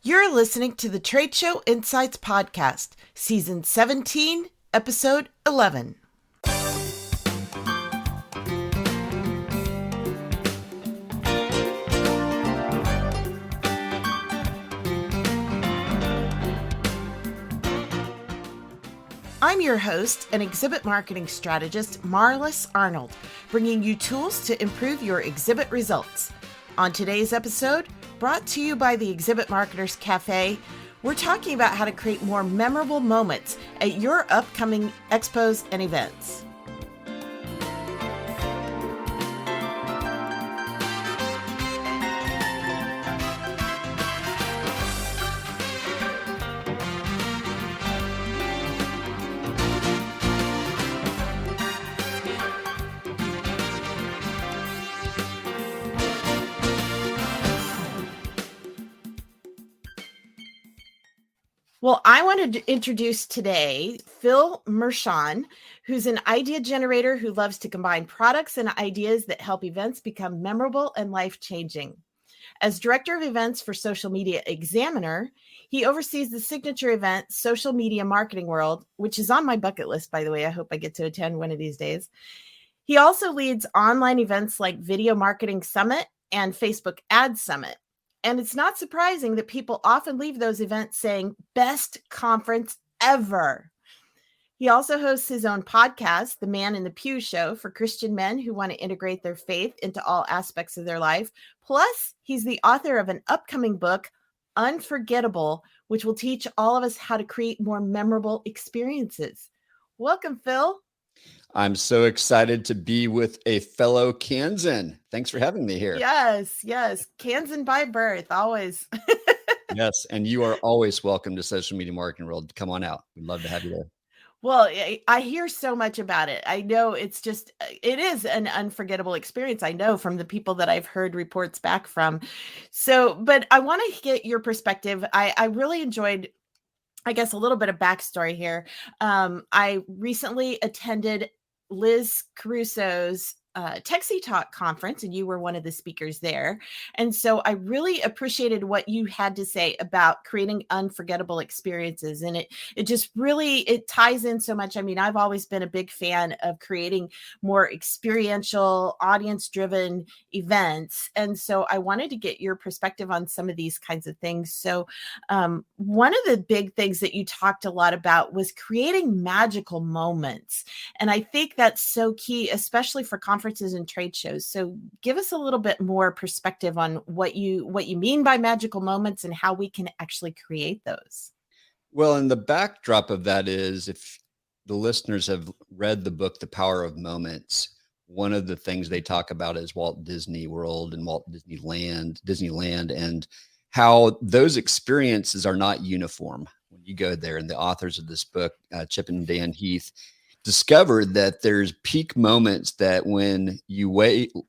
You're listening to the Trade Show Insights Podcast, Season 17, Episode 11. I'm your host and exhibit marketing strategist, Marlis Arnold, bringing you tools to improve your exhibit results. On today's episode, brought to you by the Exhibit Marketers Cafe, we're talking about how to create more memorable moments at your upcoming expos and events. Well, I wanted to introduce today Phil Mershon, who's an idea generator who loves to combine products and ideas that help events become memorable and life-changing. As Director of Events for Social Media Examiner, he oversees the signature event, Social Media Marketing World, which is on my bucket list, by the way. I hope I get to attend one of these days. He also leads online events like Video Marketing Summit and Facebook Ad Summit. And it's not surprising that people often leave those events saying, best conference ever. He also hosts his own podcast, The Man in the Pew Show, for Christian men who want to integrate their faith into all aspects of their life. Plus, he's the author of an upcoming book, Unforgettable, which will teach all of us how to create more memorable experiences. Welcome, Phil. I'm so excited to be with a fellow Kansan. Thanks for having me here. Yes. Kansan by birth, always. Yes. And you are always welcome to Social Media Marketing World. Come on out. We'd love to have you there. Well, I hear so much about it. I know it is an unforgettable experience. I know from the people that I've heard reports back from. So, but I want to get your perspective. I really enjoyed, I guess, a little bit of backstory here. I recently attended Liz Caruso's Texie Talk conference, and you were one of the speakers there. And so I really appreciated what you had to say about creating unforgettable experiences. And it just really, it ties in so much. I mean, I've always been a big fan of creating more experiential, audience-driven events. And so I wanted to get your perspective on some of these kinds of things. So one of the big things that you talked a lot about was creating magical moments. And I think that's so key, especially for conferences and trade shows. So give us a little bit more perspective on what you mean by magical moments and how we can actually create those. Well, and the backdrop of that is, if the listeners have read the book, The Power of Moments, one of the things they talk about is Walt Disney World and Walt Disneyland, and how those experiences are not uniform when you go there. And the authors of this book, Chip and Dan Heath, discovered that there's peak moments that when you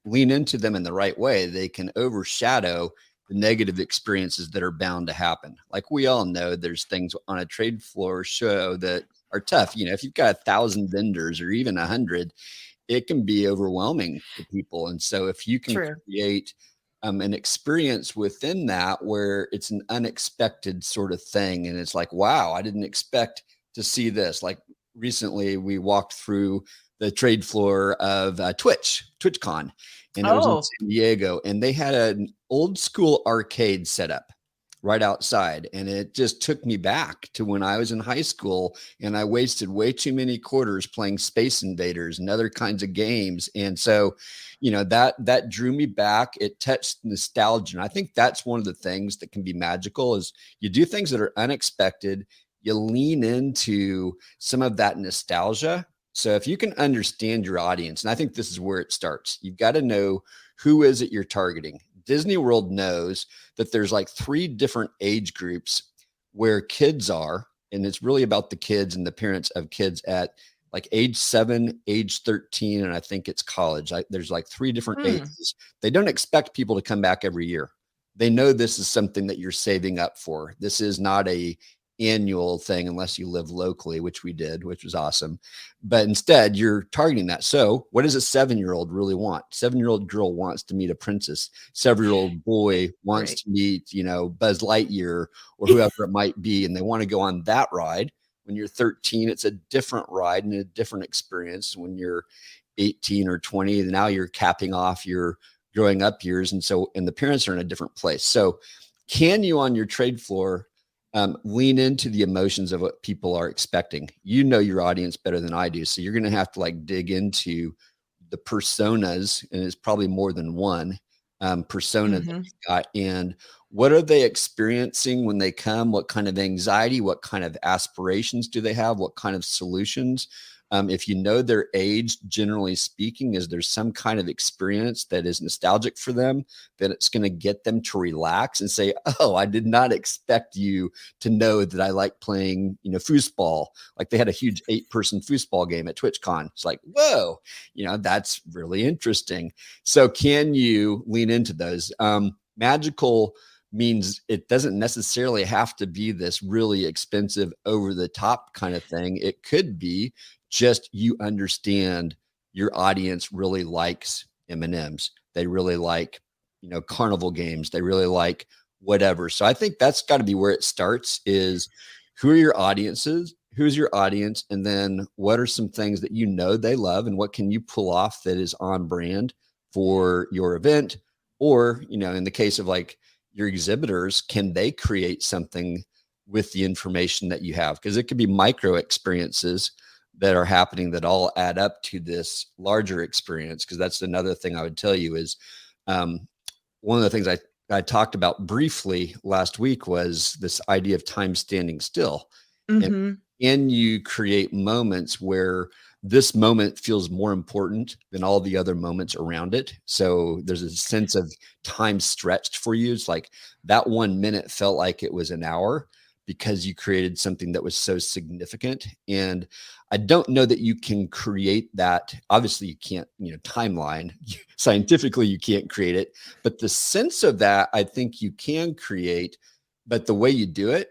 lean into them in the right way, they can overshadow the negative experiences that are bound to happen. Like we all know, there's things on a trade floor show that are tough. You know, if you've got 1,000 vendors or even 100, it can be overwhelming to people. And so if you can create an experience within that where it's an unexpected sort of thing, and it's like, wow, I didn't expect to see this. Like, recently, we walked through the trade floor of TwitchCon, and it was in San Diego, and they had an old school arcade set up right outside. And it just took me back to when I was in high school, and I wasted way too many quarters playing Space Invaders and other kinds of games. And so, you know, that drew me back. It touched nostalgia. And I think that's one of the things that can be magical, is you do things that are unexpected. You lean into some of that nostalgia. So if you can understand your audience, and I think this is where it starts, you've got to know who is it you're targeting. Disney World knows that there's like 3 different age groups where kids are, and it's really about the kids and the parents of kids at like age 7, age 13, and I think it's college. There's like 3 different ages. They don't expect people to come back every year. They know this is something that you're saving up for. This is not a annual thing unless you live locally, which we did, which was awesome. But instead, you're targeting that. So, what does a 7-year-old really want? 7-year-old girl wants to meet a princess. 7-year-old boy wants Right. to meet, Buzz Lightyear or whoever it might be, and they want to go on that ride. When you're 13, it's a different ride and a different experience. When you're 18 or 20, now you're capping off your growing up years, and the parents are in a different place. So, can you on your trade floor lean into the emotions of what people are expecting? You know your audience better than I do, so you're going to have to like dig into the personas, and it's probably more than one persona that Mm-hmm. you got. And what are they experiencing when they come? What kind of anxiety? What kind of aspirations do they have? What kind of solutions? If you know their age, generally speaking, is there some kind of experience that is nostalgic for them, that it's going to get them to relax and say, oh, I did not expect you to know that I like playing, foosball. Like they had a huge 8-person foosball game at TwitchCon. It's like, whoa, that's really interesting. So can you lean into those? Magical means it doesn't necessarily have to be this really expensive, over the top kind of thing. It could be just you understand your audience really likes M&Ms. They really like, carnival games. They really like whatever. So I think that's got to be where it starts is who are your audiences? Who's your audience? And then what are some things that they love and what can you pull off that is on brand for your event? Or, in the case of like your exhibitors, can they create something with the information that you have? Because it could be micro experiences that are happening that all add up to this larger experience. Because that's another thing I would tell you is one of the things I talked about briefly last week was this idea of time standing still. And Mm-hmm. can you create moments where this moment feels more important than all the other moments around it? So there's a sense of time stretched for you. It's like that 1 minute felt like it was an hour because you created something that was so significant. And I don't know that you can create that. Obviously, you can't, timeline. Scientifically, you can't create it. But the sense of that, I think you can create. But the way you do it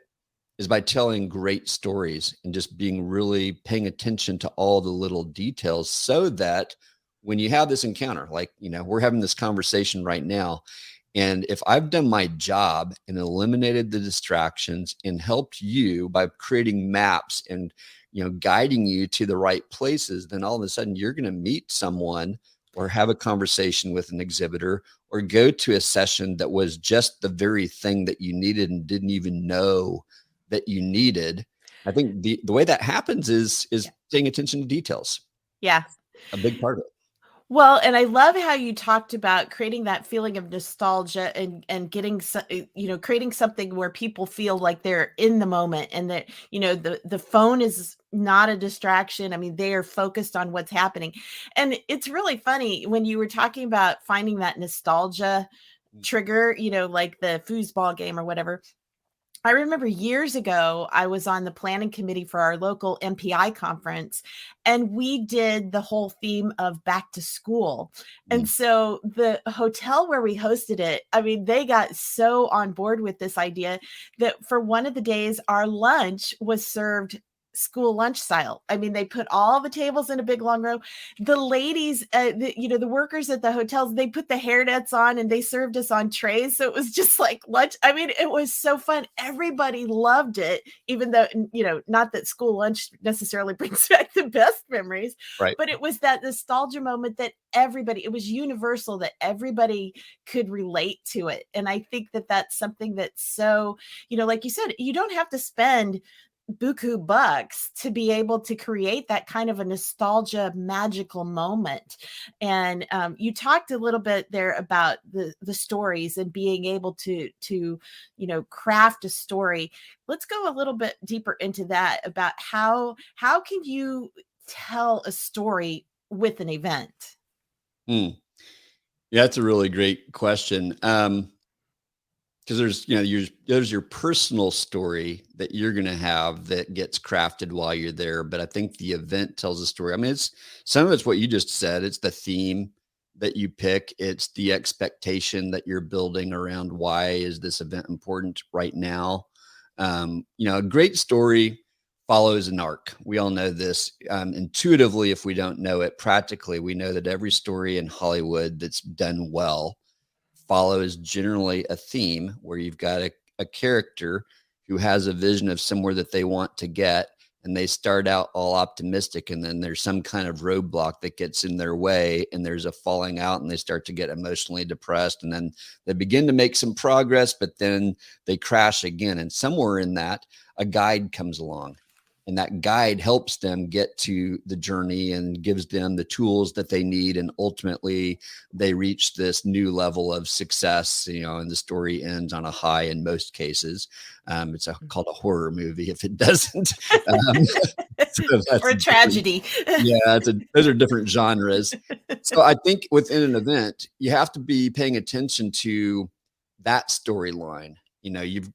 is by telling great stories and just being really paying attention to all the little details so that when you have this encounter, like, we're having this conversation right now. And if I've done my job and eliminated the distractions and helped you by creating maps and, guiding you to the right places, then all of a sudden you're going to meet someone or have a conversation with an exhibitor or go to a session that was just the very thing that you needed and didn't even know that you needed. I think the way that happens is Yeah. paying attention to details. Yeah. A big part of it. Well, and I love how you talked about creating that feeling of nostalgia and getting creating something where people feel like they're in the moment and that the phone is not a distraction. I mean, they are focused on what's happening. And it's really funny when you were talking about finding that nostalgia trigger, like the foosball game or whatever. I remember years ago, I was on the planning committee for our local MPI conference, and we did the whole theme of back to school. And so the hotel where we hosted it, I mean, they got so on board with this idea that for one of the days, our lunch was served school lunch style. I mean, they put all the tables in a big long row. The ladies, the workers at the hotels, they put the hairnets on and they served us on trays. So it was just like lunch. I mean, it was so fun. Everybody loved it, even though, not that school lunch necessarily brings back the best memories, Right. but it was that nostalgia moment that it was universal, that everybody could relate to it. And I think that that's something that's so, like you said, you don't have to spend buku bucks to be able to create that kind of a nostalgia magical moment. And you talked a little bit there about the stories and being able to craft a story. Let's go a little bit deeper into that about how can you tell a story with an event. Yeah, that's a really great question. Because there's your personal story that you're going to have that gets crafted while you're there. But I think the event tells a story. I mean, some of it's what you just said. It's the theme that you pick. It's the expectation that you're building around why is this event important right now. A great story follows an arc. We all know this intuitively. If we don't know it practically, we know that every story in Hollywood that's done well follows generally a theme where you've got a character who has a vision of somewhere that they want to get, and they start out all optimistic, and then there's some kind of roadblock that gets in their way, and there's a falling out, and they start to get emotionally depressed, and then they begin to make some progress, but then they crash again. And somewhere in that, a guide comes along, and that guide helps them get to the journey and gives them the tools that they need. And ultimately they reach this new level of success, and the story ends on a high in most cases. It's called a horror movie if it doesn't. Or a tragedy. Yeah, those are different genres. So I think within an event, you have to be paying attention to that storyline.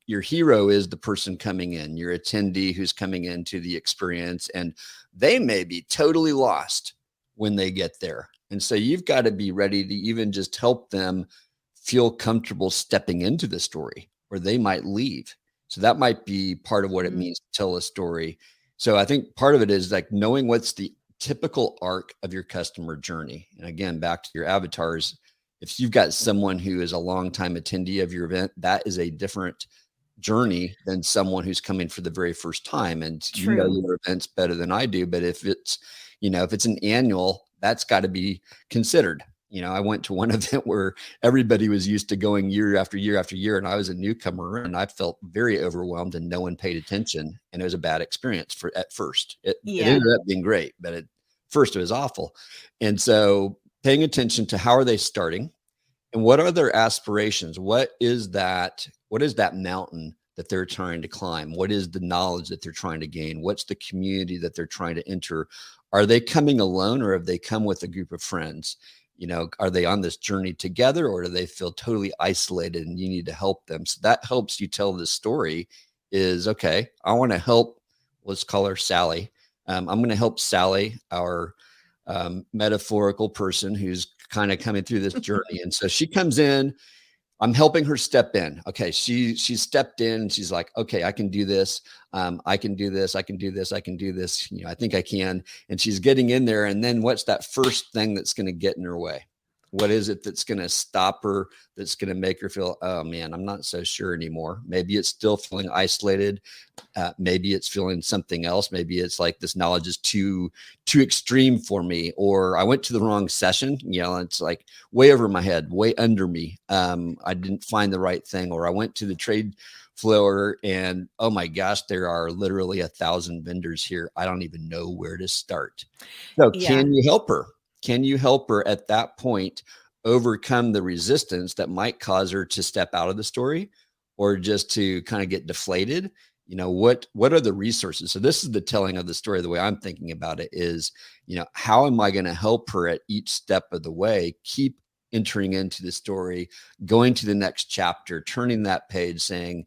Your hero is the person coming in, your attendee who's coming into the experience, and they may be totally lost when they get there. And so you've got to be ready to even just help them feel comfortable stepping into the story, or they might leave. So that might be part of what it means to tell a story. So I think part of it is like knowing what's the typical arc of your customer journey. And again, back to your avatars, if you've got someone who is a longtime attendee of your event, that is a different journey than someone who's coming for the very first time. And True. You know your events better than I do, but if it's an annual, that's got to be considered. I went to one event where everybody was used to going year after year after year, and I was a newcomer, and I felt very overwhelmed, and no one paid attention, and it was a bad experience at first. It ended up being great, but at first it was awful. And so paying attention to how are they starting and what are their aspirations? What is that mountain that they're trying to climb? What is the knowledge that they're trying to gain? What's the community that they're trying to enter? Are they coming alone, or have they come with a group of friends? Are they on this journey together, or do they feel totally isolated and you need to help them? So that helps you tell the story is, okay, I want to help, let's call her Sally. I'm going to help Sally, our metaphorical person who's kind of coming through this journey. And so she comes in, I'm helping her step in. Okay. She stepped in and she's like, okay, I can do this. I can do this. I can do this. I can do this. I think I can. And she's getting in there. And then what's that first thing that's going to get in her way? What is it that's going to stop her? That's going to make her feel, oh man, I'm not so sure anymore. Maybe it's still feeling isolated. Maybe it's feeling something else. Maybe it's like this knowledge is too extreme for me, or I went to the wrong session. It's like way over my head, way under me. I didn't find the right thing, or I went to the trade floor and oh my gosh, there are literally 1,000 vendors here. I don't even know where to start. So can you help her? Can you help her at that point overcome the resistance that might cause her to step out of the story, or just to kind of get deflated? What are the resources? So this is the telling of the story. The way I'm thinking about it is, how am I going to help her at each step of the way, keep entering into the story, going to the next chapter, turning that page, saying,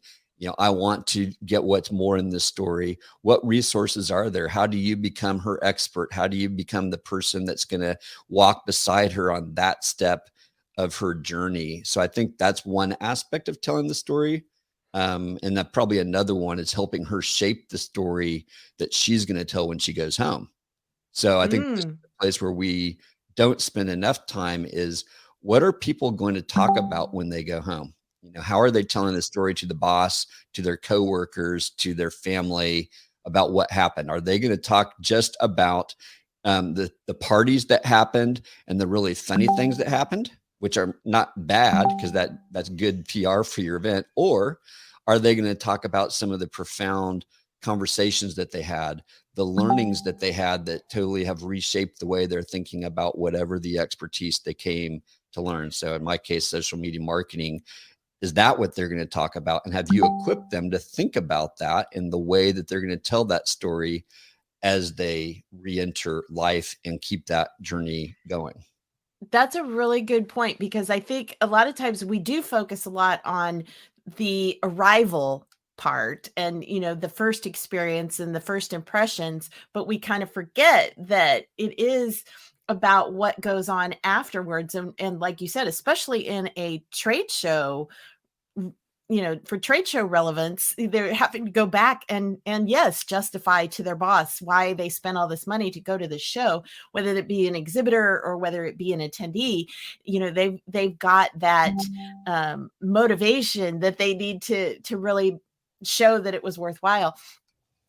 I want to get what's more in this story. What resources are there? How do you become her expert? How do you become the person that's going to walk beside her on that step of her journey? So I think that's one aspect of telling the story. And that probably another one is helping her shape the story that she's going to tell when she goes home. So I think this is the place where we don't spend enough time is, what are people going to talk about when they go home? How are they telling the story to the boss, to their coworkers, to their family about what happened? Are they going to talk just about the parties that happened and the really funny things that happened, which are not bad because that's good PR for your event? Or are they going to talk about some of the profound conversations that they had, the learnings that they had that totally have reshaped the way they're thinking about whatever the expertise they came to learn? So in my case, social media marketing, is that what they're going to talk about? And have you equipped them to think about that in the way that they're going to tell that story as they re-enter life and keep that journey going? That's a really good point, because I think a lot of times we do focus a lot on the arrival part and, the first experience and the first impressions, but we kind of forget that it is about what goes on afterwards. And like you said, especially in a trade show for trade show relevance, they're having to go back and yes, justify to their boss why they spent all this money to go to the show, whether it be an exhibitor or whether it be an attendee. They've got that motivation that they need to really show that it was worthwhile.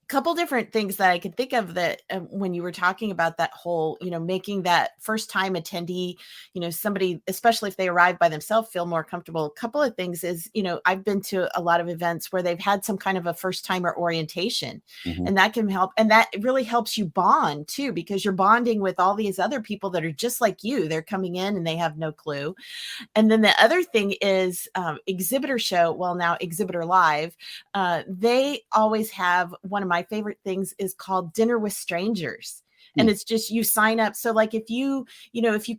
Couple different things that I could think of that when you were talking about that whole, making that first time attendee, somebody, especially if they arrive by themselves, feel more comfortable. A couple of things is, I've been to a lot of events where they've had some kind of a first timer orientation, Mm-hmm. and that can help. And that really helps you bond too, because you're bonding with all these other people that are just like you. They're coming in and they have no clue. And then the other thing is exhibitor show. Well, now Exhibitor Live, they always have one of my favorite things is called Dinner with Strangers. And it's just, you sign up. So like if you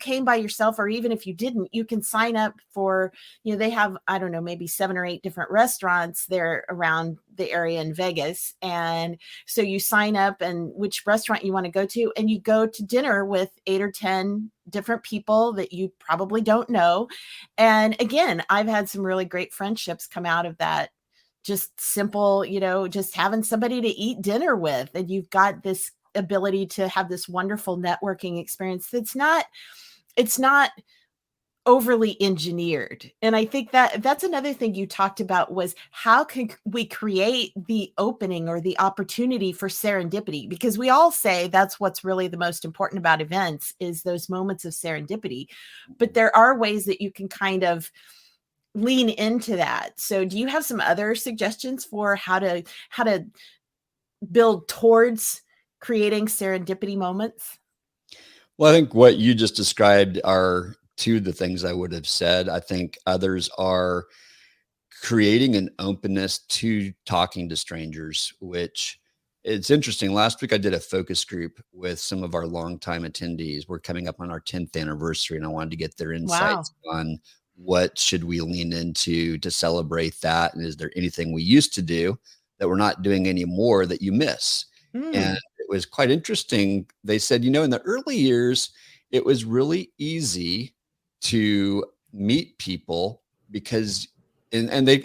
came by yourself, or even if you didn't, you can sign up for, they have, I don't know, maybe 7 or 8 different restaurants there around the area in Vegas. And so you sign up and which restaurant you want to go to, and you go to dinner with 8 or 10 different people that you probably don't know. And again, I've had some really great friendships come out of that. Just simple, just having somebody to eat dinner with, and you've got this ability to have this wonderful networking experience it's not overly engineered. And I think that's another thing you talked about was how can we create the opening or the opportunity for serendipity, because we all say that's what's really the most important about events is those moments of serendipity, but there are ways that you can kind of lean into that. So do you have some other suggestions for how to build towards creating serendipity moments? Well, I think what you just described are two of the things I would have said. I think others are creating an openness to talking to strangers, which it's interesting. Last week, I did a focus group with some of our longtime attendees. We're coming up on our 10th anniversary, and I wanted to get their insights on what should we lean into to celebrate that. And is there anything we used to do that we're not doing anymore that you miss? And it was quite interesting. They said, in the early years, it was really easy to meet people because, and they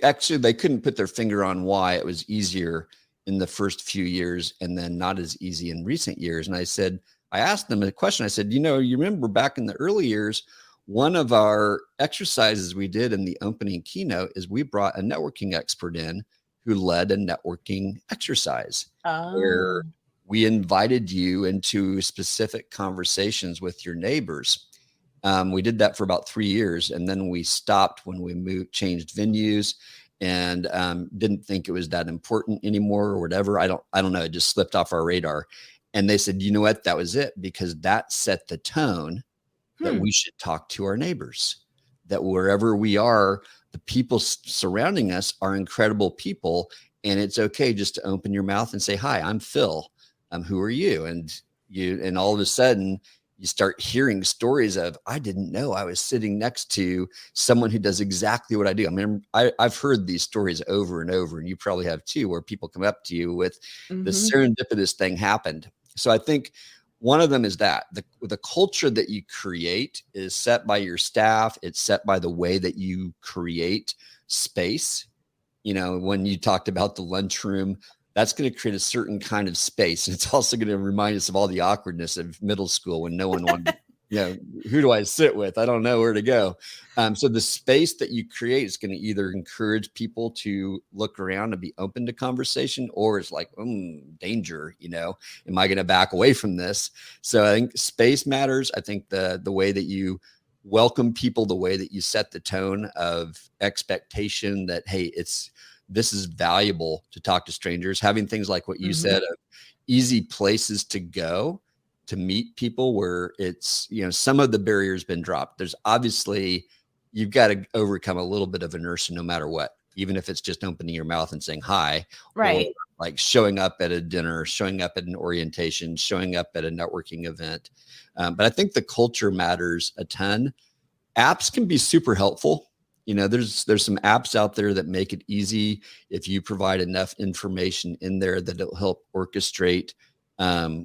couldn't put their finger on why it was easier in the first few years and then not as easy in recent years. And I asked them a question. I said, you remember back in the early years, one of our exercises we did in the opening keynote is we brought a networking expert in who led a networking exercise where we invited you into specific conversations with your neighbors. We did that for about 3 years, and then we stopped when we changed venues, and didn't think it was that important anymore or whatever. I don't know. It just slipped off our radar. And they said, you know what? That was it, because that set the tone that we should talk to our neighbors, that wherever we are, the people surrounding us are incredible people. And it's okay just to open your mouth and say, hi, I'm Phil. Who are you? And all of a sudden you start hearing stories of, I didn't know I was sitting next to someone who does exactly what I do. I mean, I've heard these stories over and over, and you probably have too, where people come up to you with the serendipitous thing happened. So I think one of them is that the culture that you create is set by your staff. It's set by the way that you create space. When you talked about the lunchroom, that's going to create a certain kind of space. And it's also going to remind us of all the awkwardness of middle school when no one wanted, who do I sit with? I don't know where to go. So the space that you create is going to either encourage people to look around and be open to conversation, or it's like, danger, am I going to back away from this? So I think space matters. I think the way that you welcome people, the way that you set the tone of expectation that, hey, this is valuable to talk to strangers, having things like what you said of easy places to go to meet people where it's, some of the barriers been dropped. There's obviously, you've got to overcome a little bit of inertia no matter what, even if it's just opening your mouth and saying hi, right? Or like showing up at a dinner, showing up at an orientation, showing up at a networking event. But I think the culture matters a ton. Apps can be super helpful. There's some apps out there that make it easy if you provide enough information in there that it'll help orchestrate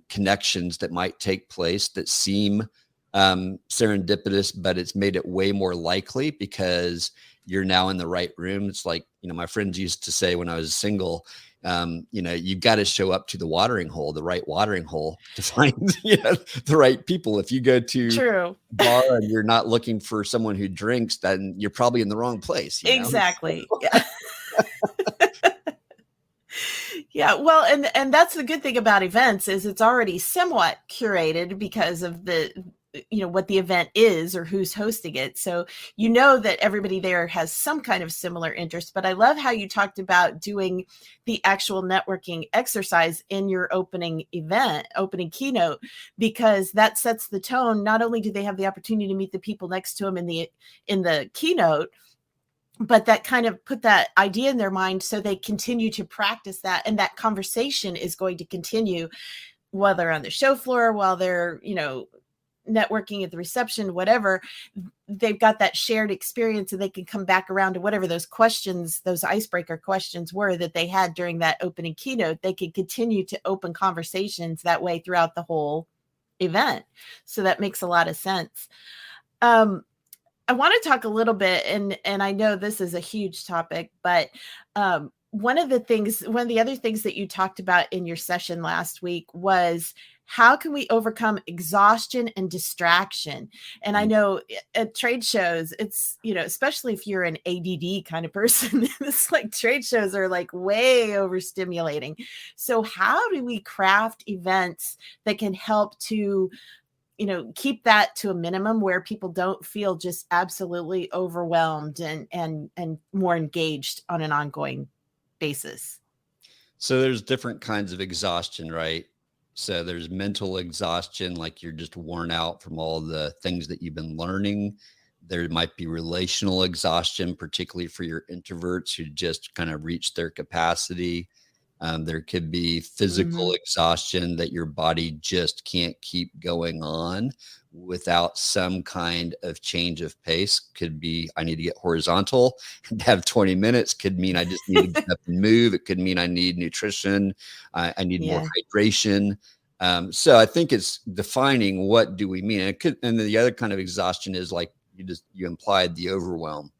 connections that might take place that seem serendipitous, but it's made it way more likely because you're now in the right room. It's like, my friends used to say when I was single, you've got to show up to the watering hole, the right watering hole, to find the right people. If you go to True. a bar and you're not looking for someone who drinks, then you're probably in the wrong place. Exactly. Yeah. Yeah, well, and that's the good thing about events is it's already somewhat curated because of the what the event is or who's hosting it. So that everybody there has some kind of similar interest. But I love how you talked about doing the actual networking exercise in your opening keynote, because that sets the tone. Not only do they have the opportunity to meet the people next to them in the keynote, but that kind of put that idea in their mind, so they continue to practice that, and that conversation is going to continue while they're on the show floor, while they're networking at the reception, whatever. They've got that shared experience, and they can come back around to whatever those questions, those icebreaker questions were that they had during that opening keynote. They can continue to open conversations that way throughout the whole event. So that makes a lot of sense. I want to talk a little bit, and I know this is a huge topic, but one of the other things that you talked about in your session last week was, how can we overcome exhaustion and distraction? And I know at trade shows, it's, especially if you're an ADD kind of person, it's like trade shows are like way overstimulating. So how do we craft events that can help to keep that to a minimum, where people don't feel just absolutely overwhelmed and more engaged on an ongoing basis? So there's different kinds of exhaustion, right? So there's mental exhaustion, like you're just worn out from all the things that you've been learning. There might be relational exhaustion, particularly for your introverts who just kind of reach their capacity. There could be physical exhaustion, that your body just can't keep going on without some kind of change of pace. Could be, I need to get horizontal and have 20 minutes. Could mean I just need to get up and move. It could mean I need nutrition. I need more hydration. So I think it's defining, what do we mean? And the other kind of exhaustion is like you implied, the overwhelm.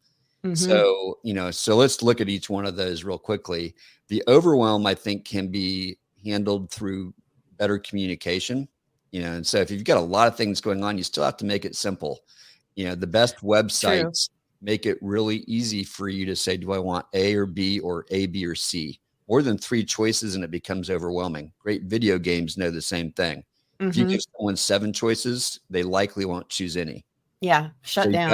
So, so let's look at each one of those real quickly. The overwhelm, I think, can be handled through better communication, and so if you've got a lot of things going on, you still have to make it simple. The best websites make it really easy for you to say, do I want A or B, or A, B, or C? More than 3 choices and it becomes overwhelming. Great video games know the same thing. If you give someone 7 choices, they likely won't choose any. Yeah, shut down.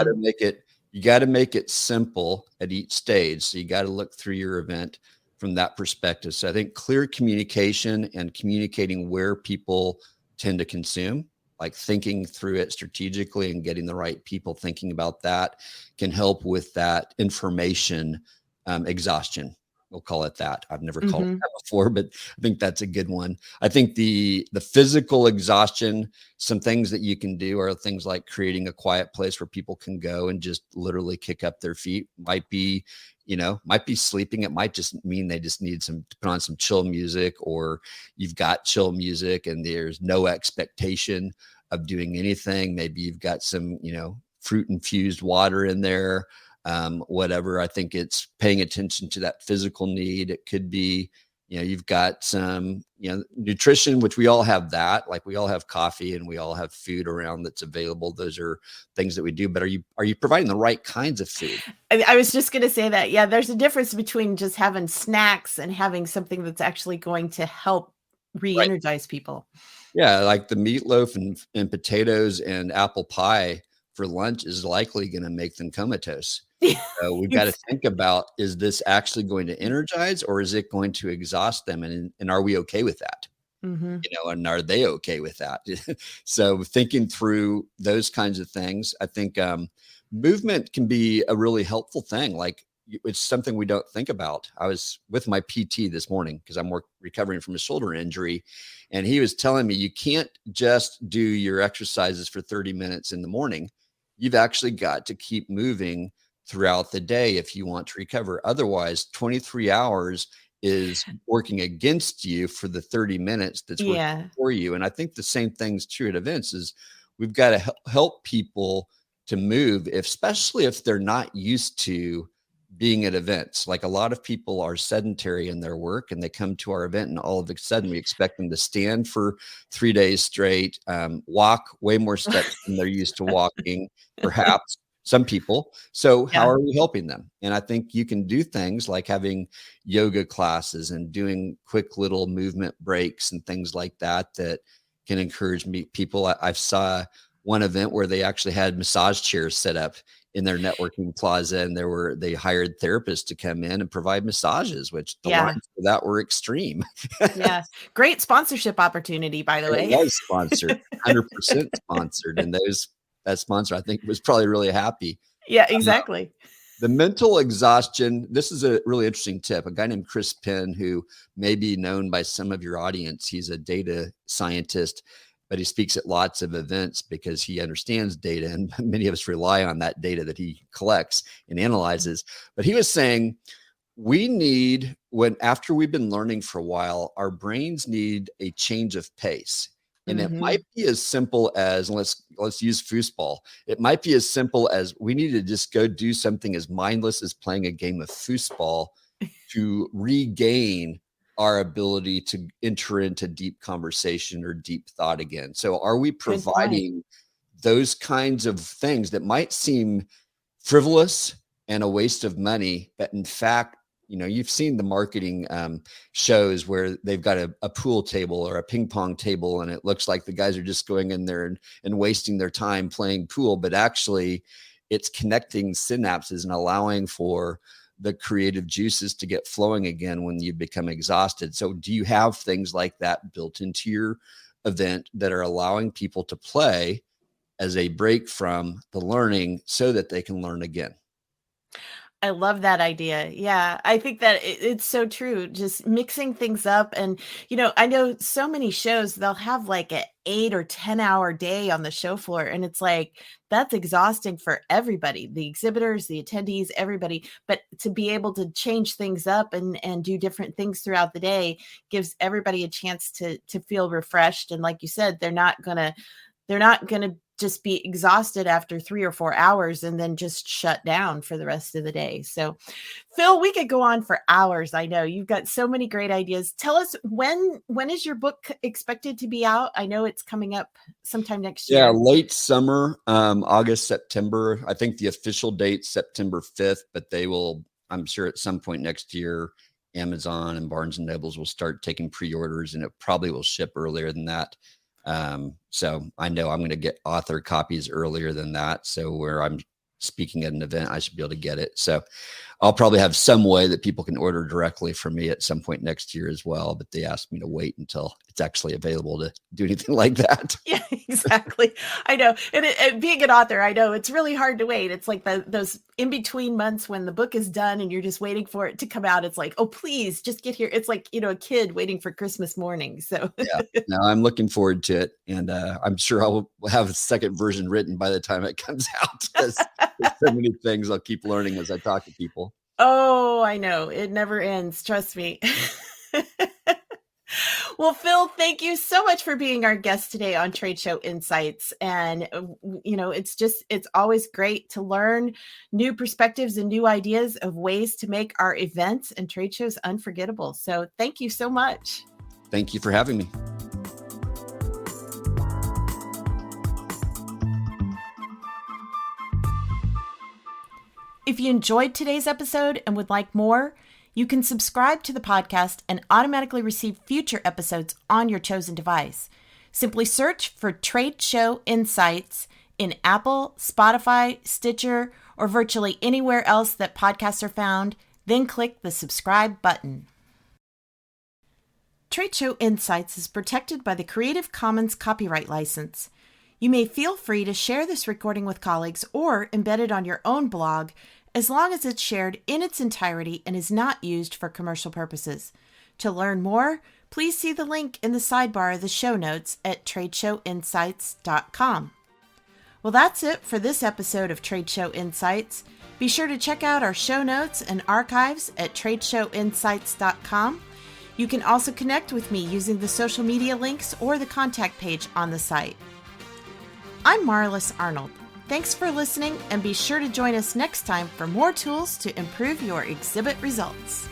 You got to make it simple at each stage. So you got to look through your event from that perspective. So I think clear communication and communicating where people tend to consume, like thinking through it strategically and getting the right people thinking about that, can help with that information exhaustion. We'll call it that. I've never called it that before, but I think that's a good one. I think the physical exhaustion, some things that you can do are things like creating a quiet place where people can go and just literally kick up their feet. Might be sleeping. It might just mean they just need to put on some chill music, or you've got chill music and there's no expectation of doing anything. Maybe you've got some, fruit infused water in there. Whatever. I think it's paying attention to that physical need. It could be, you've got some, nutrition, which we all have that, like we all have coffee and we all have food around that's available. Those are things that we do, but are you providing the right kinds of food? I was just going to say that. Yeah, there's a difference between just having snacks and having something that's actually going to help re-energize people. Yeah. Like the meatloaf and potatoes and apple pie for lunch is likely going to make them comatose. So we've got to think about, is this actually going to energize, or is it going to exhaust them? And are we okay with that? And are they okay with that? So thinking through those kinds of things, I think movement can be a really helpful thing. Like, it's something we don't think about. I was with my PT this morning because I'm recovering from a shoulder injury. And he was telling me, you can't just do your exercises for 30 minutes in the morning. You've actually got to keep moving throughout the day if you want to recover. Otherwise, 23 hours is working against you for the 30 minutes that's working for you. And I think the same thing's true at events. Is we've got to help people to move, especially if they're not used to being at events. Like a lot of people are sedentary in their work and they come to our event and all of a sudden we expect them to stand for 3 days straight, walk way more steps than they're used to walking, perhaps some people. So how Yeah. are we helping them? And I think you can do things like having yoga classes and doing quick little movement breaks and things like that that can encourage people. I saw one event where they actually had massage chairs set up in their networking plaza, and they hired therapists to come in and provide massages, which the Yeah. lines for that were extreme. Yeah. Great sponsorship opportunity, by the And it way. was sponsored, 100% sponsored. And that sponsor, I think, was probably really happy. Yeah, exactly. The mental exhaustion, this is a really interesting tip. A guy named Chris Penn, who may be known by some of your audience, he's a data scientist, but he speaks at lots of events because he understands data, and many of us rely on that data that he collects and analyzes. But he was saying we need, after we've been learning for a while, our brains need a change of pace. And it might be as simple as, let's use foosball. It might be as simple as we need to just go do something as mindless as playing a game of foosball to regain our ability to enter into deep conversation or deep thought again. So are we providing those kinds of things that might seem frivolous and a waste of money, but in fact, you've seen the marketing shows where they've got a pool table or a ping pong table, and it looks like the guys are just going in there and wasting their time playing pool, but actually it's connecting synapses and allowing for the creative juices to get flowing again when you become exhausted. So do you have things like that built into your event that are allowing people to play as a break from the learning so that they can learn again? I love that idea. Yeah, I think that it's so true. Just mixing things up. And, I know so many shows, they'll have like an 8 or 10-hour day on the show floor. And it's like, that's exhausting for everybody, the exhibitors, the attendees, everybody. But to be able to change things up and do different things throughout the day gives everybody a chance to feel refreshed. And like you said, they're not gonna just be exhausted after 3 or 4 hours and then just shut down for the rest of the day. So, Phil, we could go on for hours. I know you've got so many great ideas. Tell us, when is your book expected to be out? I know it's coming up sometime next year. Yeah, late summer, August, September. I think the official date September 5th, but I'm sure at some point next year, Amazon and Barnes and Nobles will start taking pre-orders, and it probably will ship earlier than that. So I know I'm going to get author copies earlier than that. So where I'm speaking at an event, I should be able to get it. So I'll probably have some way that people can order directly from me at some point next year as well. But they asked me to wait until it's actually available to do anything like that. Yeah, exactly. I know. And being an author, I know it's really hard to wait. It's like those in between months when the book is done and you're just waiting for it to come out. It's like, oh, please just get here. It's like, a kid waiting for Christmas morning. So yeah, no, I'm looking forward to it. And I'm sure I'll have a second version written by the time it comes out. There's so many things I'll keep learning as I talk to people. Oh, I know. It never ends. Trust me. Well, Phil, thank you so much for being our guest today on Trade Show Insights. And, it's always great to learn new perspectives and new ideas of ways to make our events and trade shows unforgettable. So thank you so much. Thank you for having me. If you enjoyed today's episode and would like more, you can subscribe to the podcast and automatically receive future episodes on your chosen device. Simply search for Trade Show Insights in Apple, Spotify, Stitcher, or virtually anywhere else that podcasts are found, then click the subscribe button. Trade Show Insights is protected by the Creative Commons copyright license. You may feel free to share this recording with colleagues or embed it on your own blog, as long as it's shared in its entirety and is not used for commercial purposes. To learn more, please see the link in the sidebar of the show notes at tradeshowinsights.com. Well, that's it for this episode of Trade Show Insights. Be sure to check out our show notes and archives at tradeshowinsights.com. You can also connect with me using the social media links or the contact page on the site. I'm Marlis Arnold. Thanks for listening, and be sure to join us next time for more tools to improve your exhibit results.